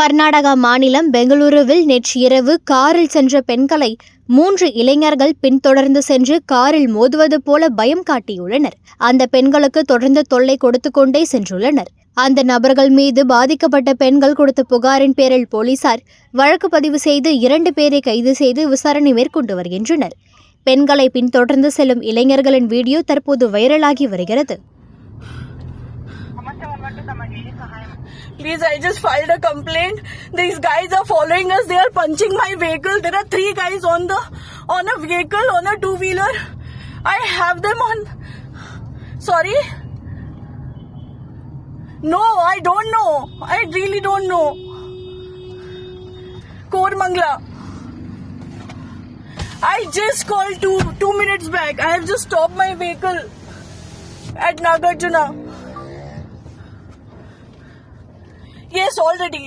கர்நாடகா மாநிலம் பெங்களூருவில் நேற்று இரவு காரில் சென்ற பெண்களை 3 இளைஞர்கள் பின்தொடர்ந்து சென்று காரில் மோதுவது போல பயம் காட்டியுள்ளனர். அந்த பெண்களுக்கு தொடர்ந்து தொல்லை கொடுத்து கொண்டே சென்றுள்ளனர். அந்த நபர்கள் மீது பாதிக்கப்பட்ட பெண்கள் கொடுத்த புகாரின் பேரில் போலீசார் வழக்கு பதிவு செய்து 2 பேரை கைது செய்து விசாரணை மேற்கொண்டு வருகின்றனர். பெண்களை பின்தொடர்ந்து செல்லும் இளைஞர்களின் வீடியோ தற்போது வைரலாகி வருகிறது. Please, I just filed a complaint. These guys are following us. They are punching my vehicle. There are 3 guys on a vehicle, on a 2-wheeler. I have them on. Sorry? No, I don't know. I really don't know. Kormangla. I just called 2 minutes back. I have just stopped my vehicle at Nagarjuna. Yes, already.